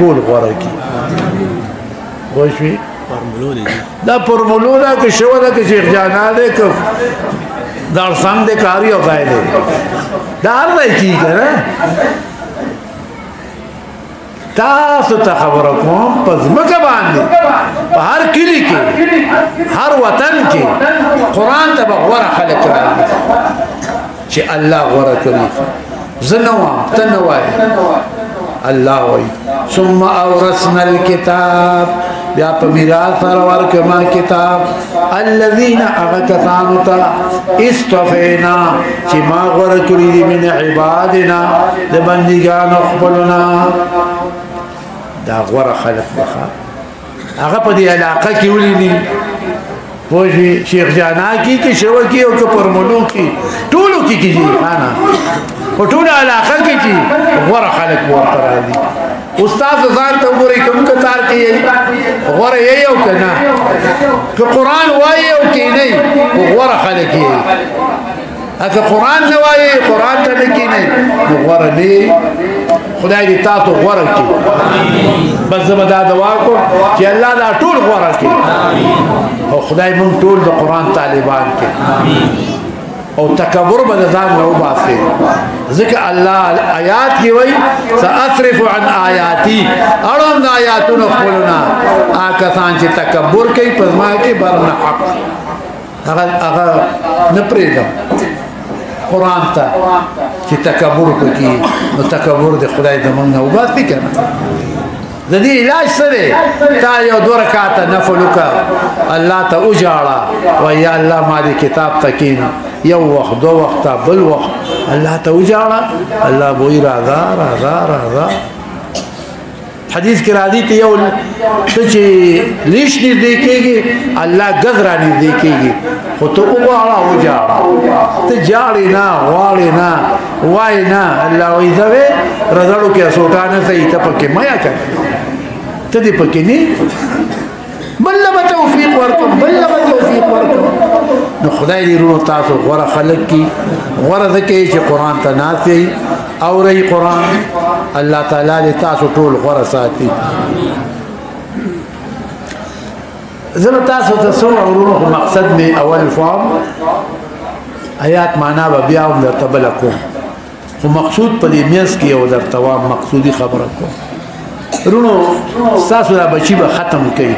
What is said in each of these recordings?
ټول غوړه کی وښوي دا فورمولونه کې شو دا کې شیخ جانا دې ک دار څنګه دې کاری او ځای دې دا هر کی کنه تاسو ته خبر کوم پس مکه باندې په هر کلی کې هر وطن کې قران ته غوړه خلق راځي چې الله غوړه کوي زنوا تنوای الله وي ثم اورثنا الكتاب بیا په میراث ورکما کتاب الذين اغكثانتا استفینا چې ما غوړه کړی من عبادنا د بندګانو خپلنا دا غوړه خلق وخا هغه په دې علاقه کې ولینی پوجي شیخ جانا کی شو کی او په پرمونو کی ټولو کی کیږي خانه په ټول علاقه کې چې غوړه خلق ورته راځي استاد ځان ته وګورئ کوم کتار کې غوړه یې یو کنه که قران وایي او کې نه غوړه خلق یې اګه قران نه وایي قران ته نه کې نه غوړه نه خدای دې تاسو غوړه کې بس زمدا دعا کو چې الله دا ټول غوړه کې او خدای مونږ ټول د قران طالبان کې او تکبر بدزان نو باسي ذکر الله آیات کی وای ساصرف عن آیاتی اړم د آیاتونو خپلنا آکسان چې تکبر کوي پزما کې برن حق هغه نه پریږدم قران ته چې تکبر کوي نو تکبر د خدای د مونږ نو باسي کنه د دې علاج سره تا یو دو رکعات نفل وکړه الله ته وجاړه و یا الله ما دې کتاب تکین یو وخت دو وخت بل وخت الله ته وجاړه الله بوئی راضا راضا راضا حدیث کې راځي ته یو چې لیش دې کېږي الله غذرا دې کېږي خو ته وغواړه وجاړه ته جاړې نه غواړې نه وای نه الله وې ځوي رضاړو کې اسوټانه صحیح ته پکې میا کړ ته دې پکې نه بل توفیق ورکم بل توفیق ورکم نو خدای دې رونو تاسو غوړه خلق کی غوړه ذکر چې قران ته نافي او ری قران الله تعالی دې تاسو ټول غوړه ساتي زما تاسو ته سو ورونو مقصد می اول فهم آیات معنا به بیا هم درته بل کوم خو مقصود په دې میاس کې او درته وا مقصودی خبره کوم رونو تاسو دا بچی به ختم کړي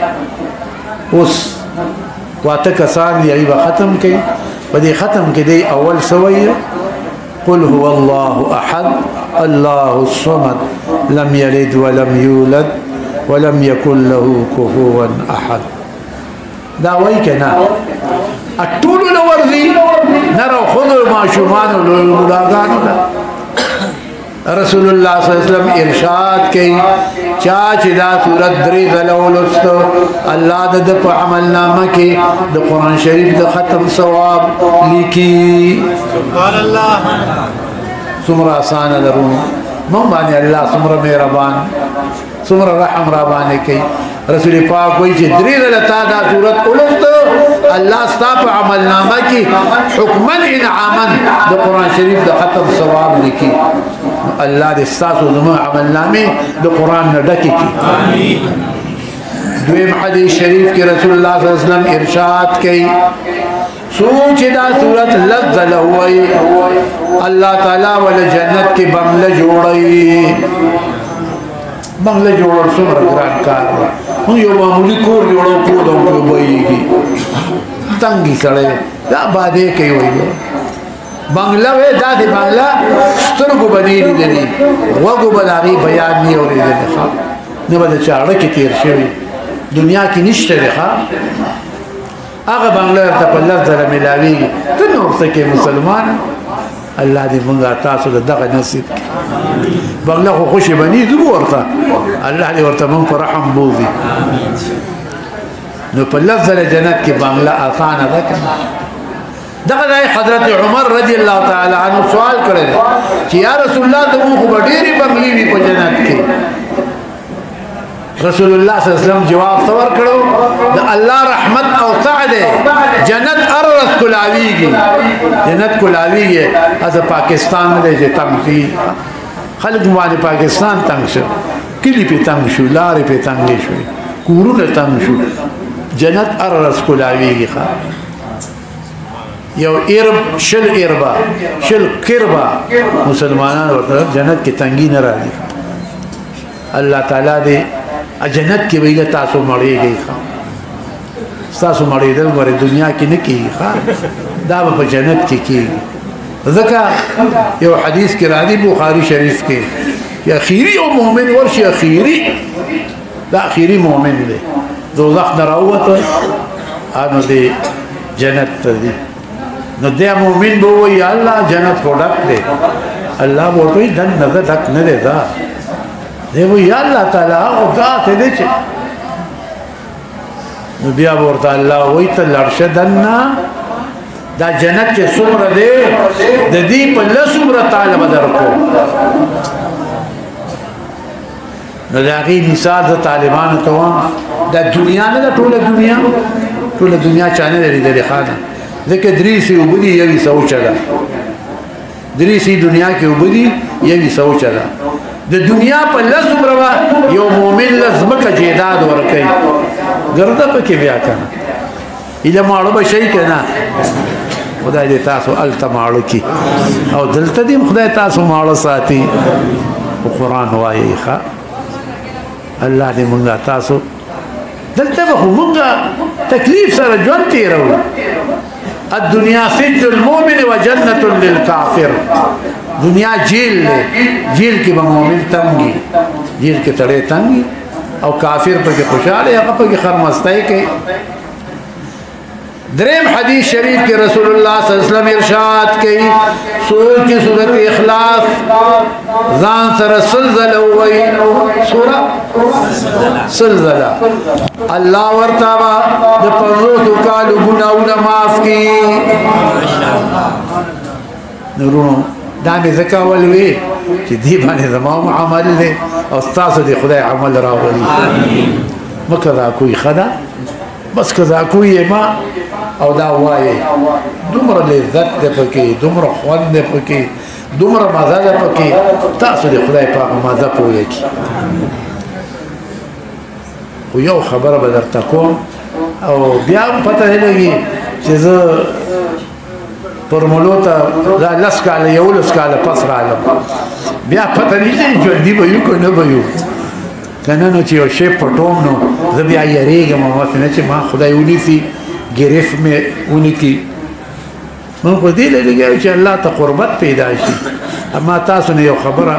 اوس واته کسان دی به ختم کړي په دې ختم کې دی اول سوي قل هو الله احد الله الصمد لم يلد ولم يولد ولم يكن له كفوا احد دا وای کنه اټول نو ورزي نرو خذ ما شومان لولاګانو رسول الله صلی الله علیه وسلم ارشاد کړي چا چې دا سورۃ درې ولست الله د په عمل نامه کې د قران شریف د ختم ثواب لیکي سبحان الله څومره آسان درونه مونږ باندې الله څومره مهربان څومره رحم را باندې کوي رسول پاک وایي چې درې لتا دا سورۃ ولست الله ستاسو عمل نامه کې حکما انعاما د قران شریف د ختم ثواب لیکي الله دې ستاسو زموږ عمل نامه د قران نه ډکې کړي امين دویم حدیث شریف کې رسول الله صلی الله علیه وسلم ارشاد کوي سوچ دا صورت لذ له وای الله تعالی ول جنت کې بنگله جوړي بنگله جوړ څومره ګران کار خو یو معمولی کور جوړو کو دوه وایي تنګي سره دا باندې کوي وایي بنگلا وې دا دې بنگلا سترګو باندې دي وګو بلاري بیان نه اورېدل ښه نه بده چاړه کې تیر شوی دنیا کې نشته ښه هغه بنگلا ته په لږ ځله ملاوي ته نو څه مسلمان الله دې موږ تاسو دغه نصیب کړي بنگلا خو خوشي بني دې ورته الله دې ورته موږ پر رحم بوزي نو په لږ ځله جنت کې بنگلا آسان ده کنه دغه حضرت عمر رضی الله تعالی عنہ سوال کړی چې یا رسول الله ته خو ډېری بنگلې وی په جنت کې رسول الله صلی الله علیه وسلم جواب ثور کړو د الله رحمت او سعده جنت ارس کولاویږي جنت کولاویږي از پاکستان دې چې تمشي خلق باندې پاکستان تنگ شو کلی پی تنگ شو لاری پی تنگی شوی کورون تنگ شو جنت اررس کلاویگی خواه یو ارب شل اربا شل کربا مسلمانان ورطا جنت کی تنگی نرا دی اللہ تعالیٰ دے جنت کی ویلہ تاسو مڑی گئی خواه تاسو مڑی دل ور دنیا کی نکی خواه دابا پا جنت کی ذکر یو حدیث کی را دی بخاری شریف کے کہ اخیری او مومن ورشی اخیری دا اخیری مومن دے دوزخ نراوت آنو دے جنت دی نو دے مومن بو یا اللہ جنت کو ڈک دے اللہ بولتوی دن نظر ڈک ندے دا دے وہ یا اللہ تعالیٰ او دا تے دے چھے نو بیا بولتا اللہ وی تا لرش دننا دا جنت چے سمر دے دا دی پا لسمر طالب در کو نو دا غی مثال دا طالبان توام دا دنیا نا دا طول دنیا چانے داری داری خانا ذکر دریسی اوبدی یوی سوچا دا دریسی دنیا کی اوبدی یوی سوچا دا دا دنیا پا لسم روا یو مومن لزمک جیداد ورکی گردہ پا کی بیا کنا ایلا مارو با شئی کنا خدای دی تاسو التا مارو کی او دلتا دیم خدای تاسو مارو ساتی قرآن وائی خوا اللہ دی منگا تاسو دلتا بخو منگا تکلیف سر جونتی رو الدنیا سجن المومن و جنت للکافر دنیا جیل لے جیل کی بمومن تنگی جیل کی تڑے تنگی او کافر پر کی خوشحال ہے اپا کی خرمستائی کے دریم حدیث شریف کے رسول اللہ صلی اللہ علیہ وسلم ارشاد کی سورہ کی صورت اخلاص زان سر سلزل ہوئی سورہ سلزلہ اللہ ورطابہ دا پرزوتو کالو گناونا معاف کی نورونو دامی ذکا والوی چی دیبانی زمام عمل لے استاسو دی خدای عمل راولی مکذا کوئی خدا بس کذا کوئی ما او دا وای دومره لذت ده پکې دومره خوند ده پکې دومره مزه ده پکې تاسو د خدای پاک مزه پوهیږئ خو یو خبره به درته کوم او بیا هم پته نه لګي چې زه فرمولو ته دا لس کاله یولس کاله پس رالم بیا پته نه لګي ژوندي به یو که نه به یو کنه نو چې یو شی پټوم نو زه بیا یریږم هماسې نه چې ما خدای ونیسي گرفت میں انہی کی من کو دل لگیا کہ اللہ تا قربت پیدا شي اما تاسو نه یو خبره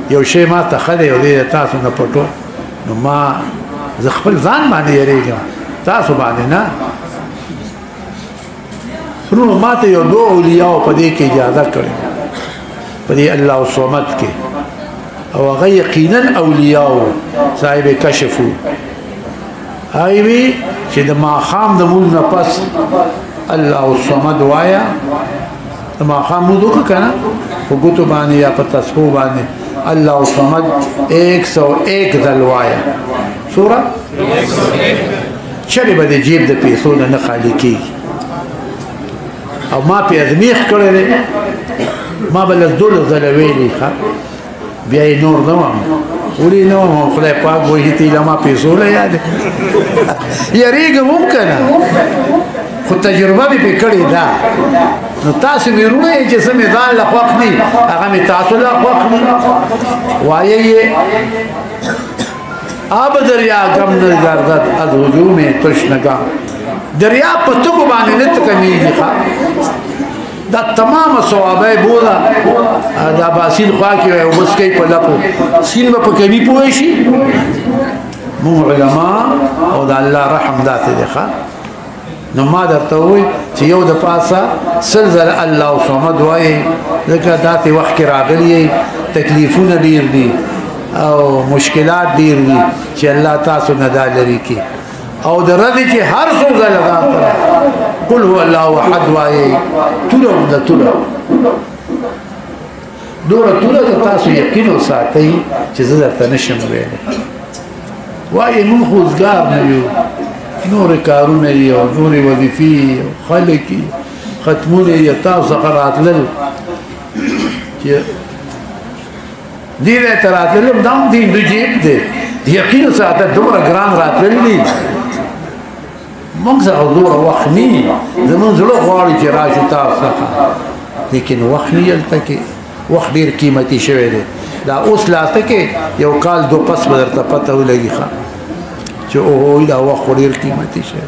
یو شی ما ته خله او دې تاسو نه پټو نو ما ز خپل ځان باندې یریږم تاسو باندې نه نو ما ته یو دوه اولیاء په دې کې اجازه کړې په دې الله الصمد کې او هغه یقینا اولیاء صاحب کشفو آئیوی چې د ماخام د مول نه پس الله الصمد وایا د ماخام مول وکړه کنه په ګوتو باندې یا په تسبیح باندې الله الصمد 101 ځل وایا سوره 101 چری به د جیب د پیسو نه خالی کی او ما په ازمیخ کړل ما بل دول ځل ویلي بیا نور نوم ولی نوم خدای پاک وایي ته لما پیسو له یاد یریګه ممکنه خو تجربه به کړی دا نو تاسو میرونه چې سمې ځان له خوښني هغه می تاسو له خوښني وایي آب دریا غم نه گردد از هجوم تشنگا دریا په تو باندې نه تکمیږي دا تمام ثوابه بولا دا باسیل خوا کې او بس کې په لپو سین په کمی پوي شي مو علماء او دا الله رحم ذاته ده نو ما درته وي چې یو د پاسه سلزل الله صمد وای ځکه داتې وخت کې راغلي تکلیفونه ډیر دي او مشکلات ډیر دي چې الله تاسو نه دا لري کې او درته چې هر څو ځله قل هو الله احد وای تلو د تلو دور تلو د تاسو یقین او ساتي چې زه درته نشم ویلې وای مون خوځګار نه یو نور کارونه یو نور وظیفي خلقي ختمونه یو تاسو قرات لل چې دین اعتراض دام دین دو جیب دے یقین ساته دومره ګران راتللی موږ سره دومره وخت نه زمونږ زړه غواړي چې راشو تاسو څخه لیکن وخت نه هلته کې وخت ډېر قیمتي شوی دی دا اوس لاسته کې یو کال دو پس به درته پته ولګي ښه چې اوهوی دا وخت خو ډېر قیمتي شوی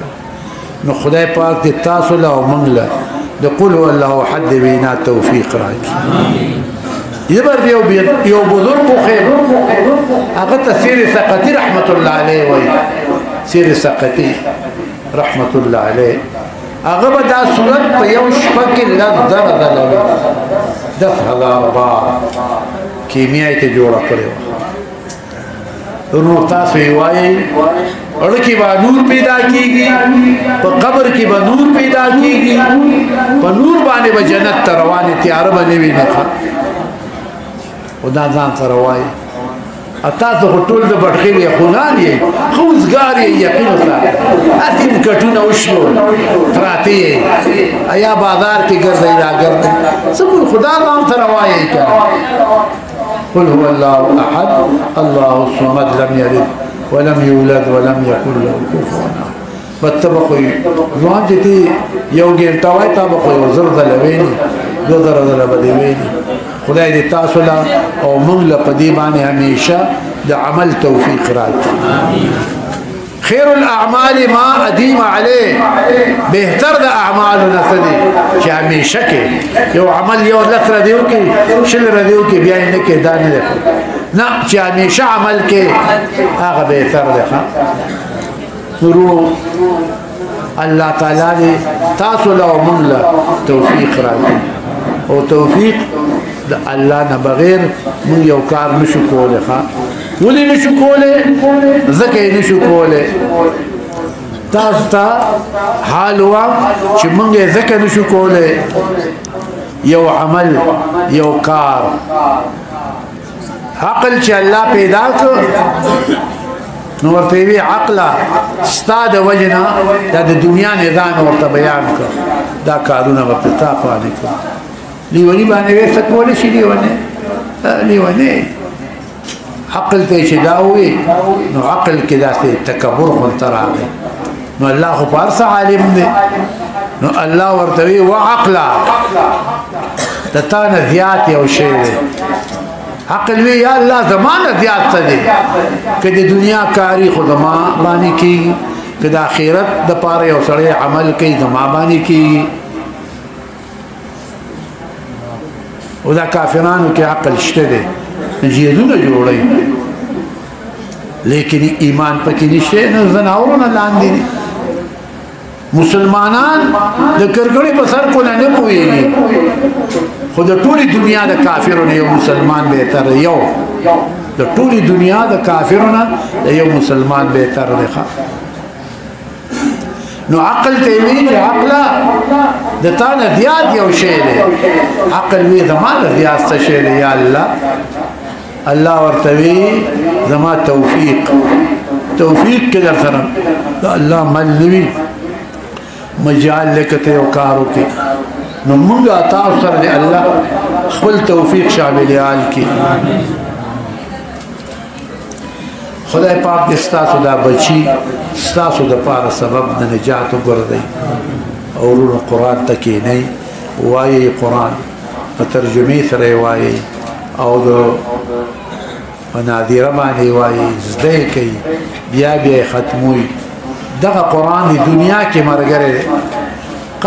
نو خدای پاک دې تاسو له او موږ له د قل هو الله احد دې وینا توفیق راکړي يبر يو بزرگ خير اغت سير سقطي رحمة الله عليه وي سير سقطي رحمة الله عليه اغبا دا صورت يو شفك لذر ذلوي 10,000 بار كيميائي تجورا کريو انو تاسو يوائی اڑکی با نور پیدا کیگی پا قبر کی با نور پیدا کیگی پا نور بانے با جنت تروانی تیار بنوی نخوا خدا ځان سره وایي تاسو خو ټول د بټخیل یخونان یې خوزګار یې یقین وساتئ هسې کټونه وشلول پراته یې ایا بازار کې ګرځئ راګرځئ څه خدا ځان سره وایي کنه قل هو الله احد الله الصمد لم يلد ولم يولد ولم يكن له كفوا احد بتبقوا ځوان چې یو ګنټه وای تا به یو زر ځله ویني دو زره ځله به دې ویني خدای دې تاسو له او موږ له په دې باندې همیشه د عمل توفیق راکړي خیر الاعمال ما ادیم علیه بهتر د اعمالو نسدي چې همیشه کې یو عمل یو لک ردیو کې شل ردیو کې بیا نه کې دانه ده نه چې همیشه عمل کې هغه بهتر ده ورو الله تعالی دې تاسو له موږ له توفیق راکړي او توفیق د الله نه بغیر مون یو کار نشو کوله ښا ولې نشو کوله ځکه نشو کوله تاسو ته حال وا چې مونږ ځکه نشو کوله یو عمل یو کار عقل چې الله پیدا کړ نو ورته وی عقل ستاد وجنا د دنیا نظام ورته بیان کړ دا کارونه ورته تا پانه کړ لیونی باندې وسه کول شي لیونی عقل ته چې دا وي نو عقل کې داسې تکبر غونته راغی نو الله خو پارس عالم دی نو الله ورته وی وعقل د تا نه زیات یو شی دی عقل وی یا الله زمانه زیات څه دی که د دنیا کاری خو زما باندې کېږي که د آخرت د پاره یو سړی عمل کوي زما باندې کېږي او دا کافرانو کې عقل شته دی جیدونه جوړي لیکن ایمان پکې نشته نه زناورونه لاندې دي مسلمانان د کرګړې په سر کو نه پويږي خو د ټولي دنیا د کافرونو یو مسلمان به تر یو د ټولي دنیا د کافرونو یو مسلمان به تر دی نو عقل ته وی چې عقل د تا نه زیات یو شی دی عقل وی زمانه زیات څه شی دی یا الله الله ورته وی زما توفیق کې در سره الله ملوي مجال لکته یو کارو کې نو موږ تاسو سره دی الله خپل توفیق شامل حال کې خدای پاک دې ستاسو دا بچي ستاسو د پاره سبب د نجات وګرځي او ورونو قرآن ته کښېنئ وایي قرآن په ترجمې سره یې وایي او د په نادره باندې وایي زده یې کوي بیا بیا یې ختموي دغه قرآن د دنیا کې ملګری دی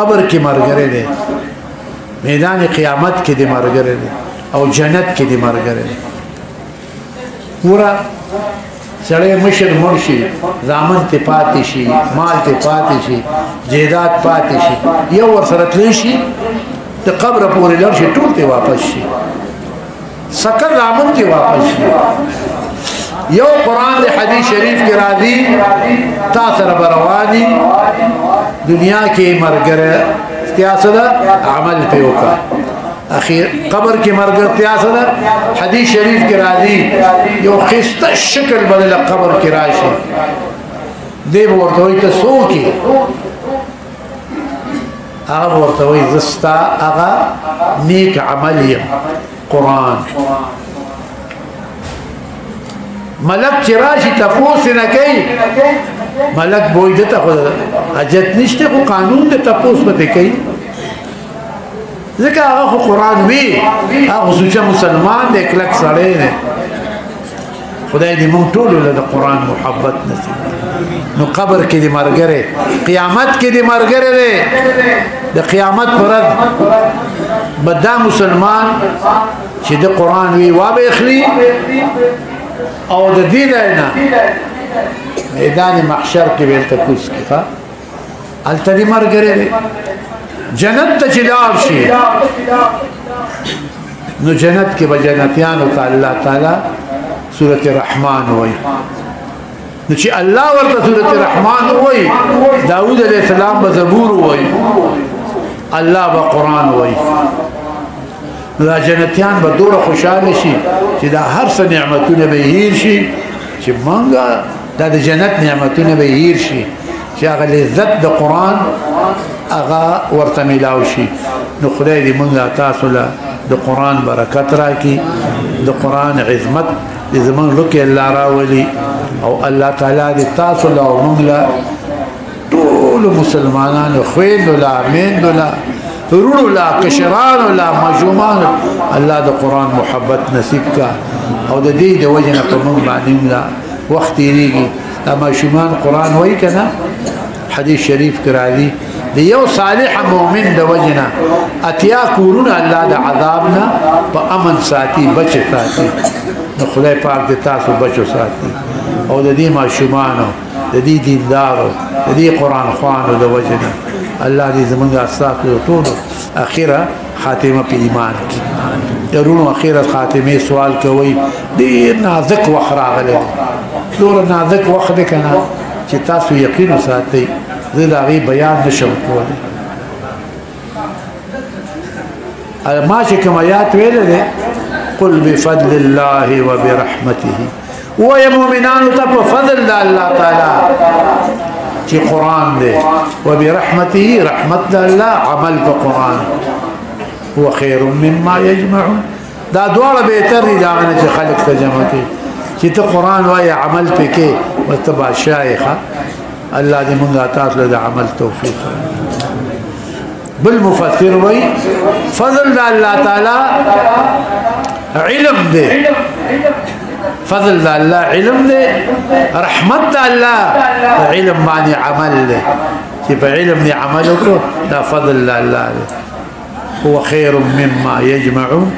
قبر کې ملګری دی میدان قیامت کې دی ملګری دی او جنت کې دی ملګری دی پورا سړی مشر مرشي زامن ته پاتې شي مال ته پاتې شي جیدات پاتې شي یو ورسره تللی شي د قبر پورې لړ شي ټول ته واپس شي سکر زامن ته واپس شي یو قرآن د حدیث شریف کې راځي تا سره برواني دنیا کې مرګره سیاست عمل په وکړه اخیر قبر کې مرګرتیا سره حدیث شریف کې راځي یو خسته شکل بدل قبر کې راشي دی ورته وي ته سوکي هغه ورته وي زستا هغه نیک عمل قرآن ملک چراشی تپوس نکی ملک بوئی دتا خود حجت نشتے خو قانون دے تپوس بتے کئی ذکر آغا خو قرآن وی آغا سوچا مسلمان دے کلک سڑے دے خدای دی مونږ ټول له قرآن محبت نصیب نو قبر کې دی مرګره قیامت کې دی مرګره دی د قیامت پرد بدا مسلمان چې د قرآن وی وابه اخلي او د دې نه میدان محشر کې ویل تکوس کې ښا الته دی مرګره دی جنت ته چلاب شي نو جنت کې به جنتیانو ته الله تعالی سورة الرحمن وي نچی اللہ ورطا سورة الرحمن وي داود علیہ السلام بزبور وي اللہ با قرآن وي دا جنتیان با دور خوشحال شي چی دا هر سا نعمتون بهیر شي چی منگا دا جنت نعمتون بهیر شي چی اغا لذت دا قرآن اغا ورطا ملاو شي نو خدای دی منگا تاسو لا دا قرآن برکت را کی دا قرآن عظمت دی زمان لکی اللہ راولی او اللہ تعالی دی تاسو لا و منگلا طول مسلمانان خویندو لا میندو لا رونو لا کشرانو لا مجومان اللہ دا قرآن محبت نصیب کا او دا دی دا وجنا پا منگلانیم لا وقتی ریگی دا مجومان قرآن وی کنا حدیث شریف کرا دی دیو صالح مومن دا وجنا اتیا کورون اللہ دا عذابنا پا امن ساتی بچ ساتی نو خدای پاک دی تاسو بچو ساتی او دا دی معشومانو دا دی دیندارو دا دی قرآن خوانو دا وجنا اللہ دی زمانگا استاقی طولو اخیرہ خاتمہ پی ایمان کی درونو اخیرہ خاتمہ سوال کوئی دیر نازک وقت راغلے دور نازک وقت کنا چی تاسو یقینو ساتی زید آغی بیان نشم کولی ما چکم آیات ویلے دے قل بفضل اللہ و برحمته وی مومنانو تا پا فضل دا اللہ تعالی چی قرآن دے و برحمته رحمت دا اللہ عمل پا قرآن هو خیر مما یجمعون دا دوار بہتر دی داغنا چی خلق تجمع کی چی تا قرآن وی عمل پہ کے و تبا شائخہ اللہ دی منگا تاثل دا عمل توفیق بالمفسر وی فضل دا اللہ تعالی علم دے فضل دا اللہ علم دے رحمت دا اللہ علم معنی عمل دے کہ پہ علم دی عمل کو دا فضل دا اللہ دے هو خیر مما یجمعون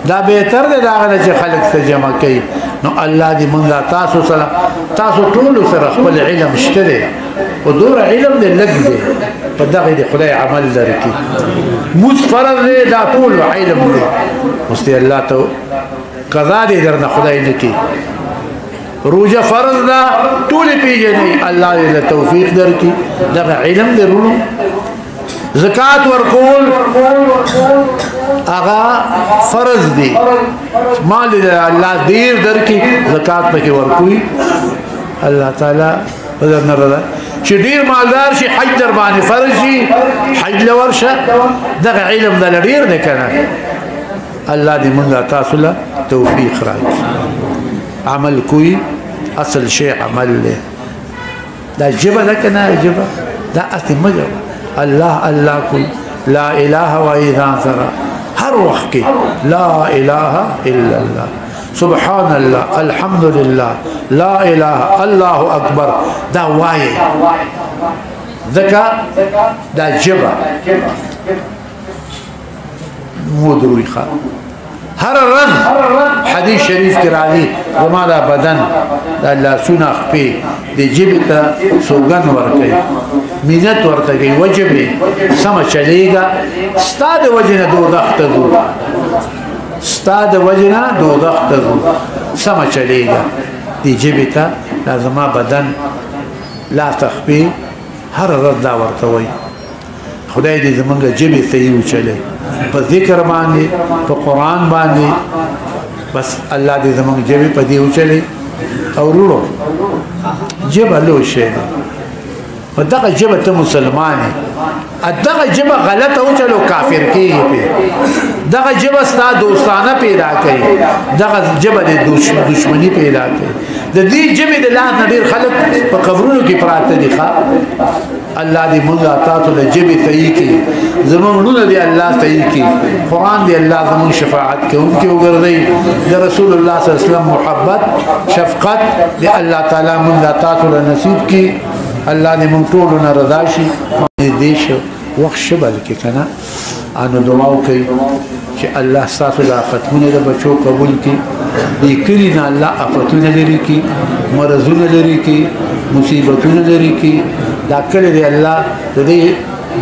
دا بہتر دے داغنا چی خلق سے جمع کی نو اللہ دی منگا تاسو سلام تاسو طولو سر اخبر علم اشترے و دور علم دے لگ دے پا داغی دے خدای عمل در کی موز فرض دے دا طول علم دے مستی اللہ تو قضا دے درنا خدای نکی روجہ فرض دا طول پیجے نہیں اللہ دے توفیق در کی داغی علم دے رونو زکاة ورکول آغا فرض دی مال دی اللہ دیر در کی زکاة پکی ورکوی اللہ تعالی بدر نرده چی دیر مالدار شی حج در بانی فرض شی حج لورشا دغ علم دا لدیر نکنا اللہ دی منگا تاسولا توفیق راکی عمل کوئی اصل شیع عمل لے دا جبا نکنا جبا دا اصل مجبا اللہ اللہ کوئی لا الہ و ایدان ذرا ہر وقت کی لا الہ الا اللہ سبحان اللہ الحمدللہ لا الہ اللہ اکبر دا وائے ذکا دا جبا مدروی خواه ہر رد حدیث شریف کی راضی زمادا بدن دا اللہ سونا خپی دی جب تا سوگن ورکی مینت ورکی وجبی سم چلے گا ستاد وجن دو دخت دو ستاد وجن دو دخت دو سم چلے گا دی جب تا لازما بدن لا تخپی ہر رد دا ورتوی خدای دی زمانگا جبی سیو چلے پا ذکر باندی پا قرآن باندی بس اللہ دی زمان جبی پا دیو چلے اور روڑو جب اللو شیدہ فدغه جبه ته مسلمان دغه جبه غلطه او چلو کافر کیږي دغه جبه ستا دوستانه پیدا کوي دغه جبه د دشمنی پیدا کوي د دې جبه د الله نبی خلق په قبرونو کې پراته دي الله دې موږ تاسو د جبه صحیح کی زمونږ دې الله صحیح کی قران دې الله زموږ شفاعت کوي وګرځي د رسول الله صلی الله علیه وسلم محبت شفقت دې الله تعالی موږ تاسو له نصیب کی الله دې موږ ټول نه رضا شي دې شو وخت شبل کې کنه انو دعا وکي چې الله تاسو د ختمونه د بچو قبول کړي دې کړي نه الله افتونه لري کې مرزونه لري کې مصیبتونه لري کې دا کړي دی الله دې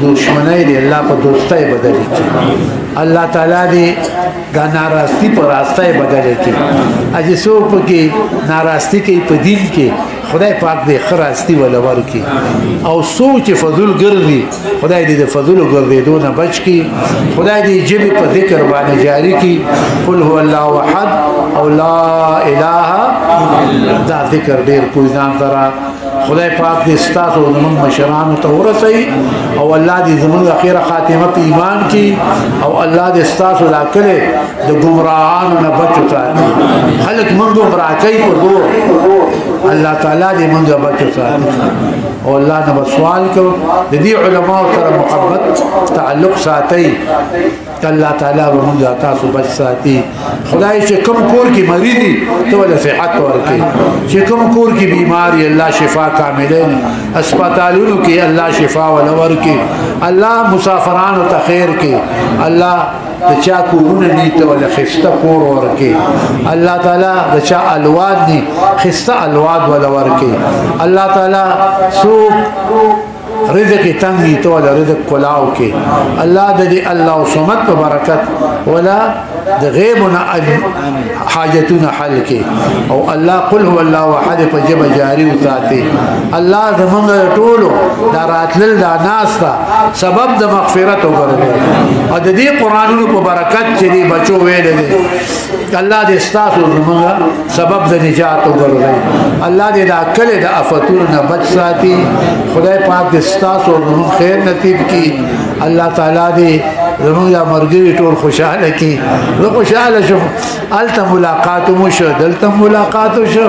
دشمنی دی الله په دوستۍ بدل کړي الله تعالی دې دا ناراستی پر راستۍ بدل کړي اجي سو په کې ناراستی کې په دین کې خدای پاک دې خراستی ولا ورکی او سوچ فضل ګرځي خدای دې فضل ګرځي دونه بچ کی خدای دې جبه په ذکر باندې جاری کی قل هو الله احد او لا اله دا ذکر ډیر کوی ځان ترا خدای پاک دې ستاسو زمون مشران ته ورسي او الله دې زمون اخیره خاتمه په ایمان کی او الله دې ستاسو لا کله د گمراهانو نه بچو خلک موږ گمراه کوي په دور الله تعالی دې موږ بچو ساتي او الله نه سوال کو د دې علماء سره محبت تعلق ساتي الله تعالی موږ تاسو بچ ساتي خدای چې کوم کور کې مریضي ته ول صحت ورکړي چې کوم کور کې بیماری الله شفا کامله هسپتالونو کې الله شفا ول ورکړي الله مسافرانو ته خیر کې الله د چا کورونه نیته ولا خسته کور ورکي الله تعالی د چا الواد ني خسته الواد ولا ورکي الله تعالی سو رزق تنگي تو ولا رزق کلاو کې الله د الله صمد په برکت ولا د غیبنا حاجتنا حل کې او الله قل هو الله احد په جبه جاری وساتي الله زمونږ ټولو دا راتل دا ناس سبب د مغفرت وګرځي او د دې قرانونو په برکت چې دی بچو ویل دي الله دې ستاسو زمونږ سبب د نجات وګرځي الله دې دا کله د افتونو نه بچ ساتي خدای پاک دې ستاسو زمونږ خیر نصیب کړي الله تعالی دې زمونږ مرګي ټول خوشاله کړي زه خوشاله شم الته ملاقات مو شو دلته ملاقات شو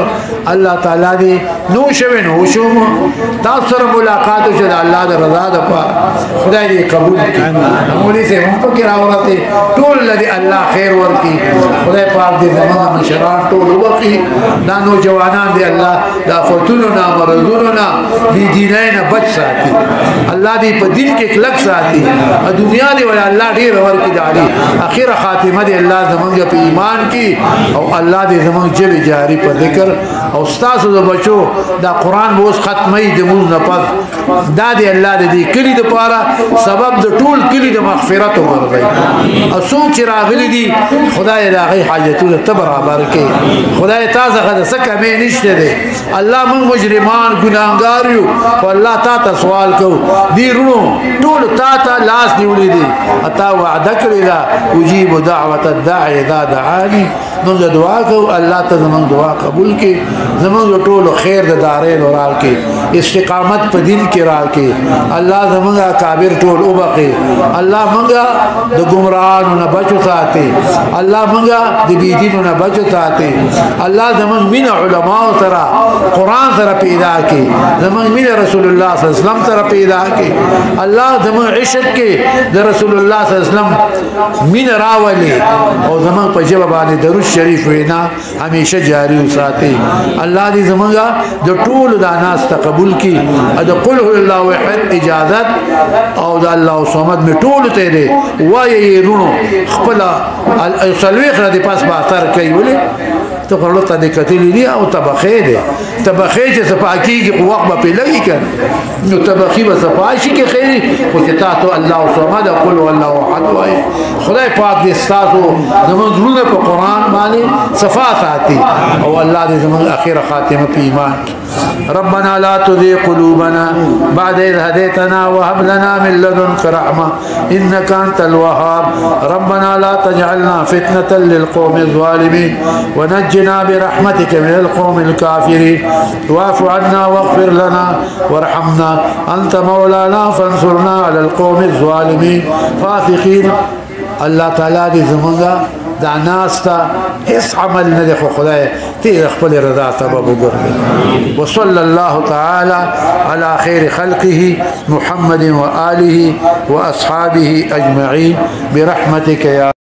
الله تعالی دې نو شوي نو شو تاسو سره ملاقات شو الله دې رضا ده خدای دې قبول کړي مولوی سے هم په کې راوړته ټول لدی الله خیر ورکړي خدای پاک دې زمونږ مشران ټول وکړي دا نو جوانان دې الله دا فتونو نه مرزونو نه دې دینای نه بچ ساتي الله دې په دین کې کلک ساتي دنیا دې ولا الله دې ورکړي دالي اخیره خاتمه دې الله زمونږ په ایمان کې او الله دې زمونږ جبه جاری په ذکر او تاسو د بچو دا قران اوس ختمي د مون نه پد دا دې الله دې کلی د پاره سبب د ټول کلی د مغفرت وګرځي او څوک راغلي دي خدای راغي حاجتونه ته برابر کې خدای تاسو غد سکه مې نشته دي الله مون مجرمان ګناګار یو او الله تا سوال کو دي رونو ټول تا لاس نیولې دي اتا وعده کړی دا اجيب دعوه الداعي اذا دعاني موږ دعا کوو الله ته زموږ دعا قبول کړي زموږ ټول خیر د دارین ورال کې استقامت په دین کې را کې الله زموږ کابر ټول وبخي الله موږ د ګمراهانو نه بچو ساتي الله موږ د بيدینو نه بچو ساتي الله زموږ مين علماء سره قران سره پیدا کې زموږ مين رسول الله صلی الله علیه وسلم سره پیدا کې الله زموږ عشق کې د رسول الله صلی الله علیه وسلم مين راولي او زموږ په جواب باندې درود شریف وینا همیشه جاری وساتي الله دې زمونږه د ټول د ناس تقبل کی د قل هو الله احد اجازت او د الله صمد می ټول ته دې وایي رونو خپل الصلوخ را دې پاس با اثر کوي ولې ته ورلو ته د کتلې دي او تبخې دي تبخې چې صفاکی کې وخت په لګي کړ نو تبخې به صفاشي کې خیر خو چې تاسو الله صمد قل هو الله احد وایي خدای پاک دې تاسو زموږ زړه په قران باندې صفات آتی او الله دې زموږ اخیره خاتمه په ایمان ربنا لا تزغ قلوبنا بعد إذ هديتنا وهب لنا من لدنك رحمة إنك أنت الوهاب. ربنا لا تجعلنا فتنة للقوم الظالمين ونجنا برحمتك من القوم الكافرين. واعف عنا واغفر لنا وارحمنا أنت مولانا فانصرنا على القوم الظالمين. فاثقين الله تعالى دې زمونږ دا ناس ته هیڅ عمل نه دی خو خدای ته خپل رضا سبب وګرځي. وصلى الله تعالى على خير خلقه محمد وآله وأصحابه أجمعين برحمتك يا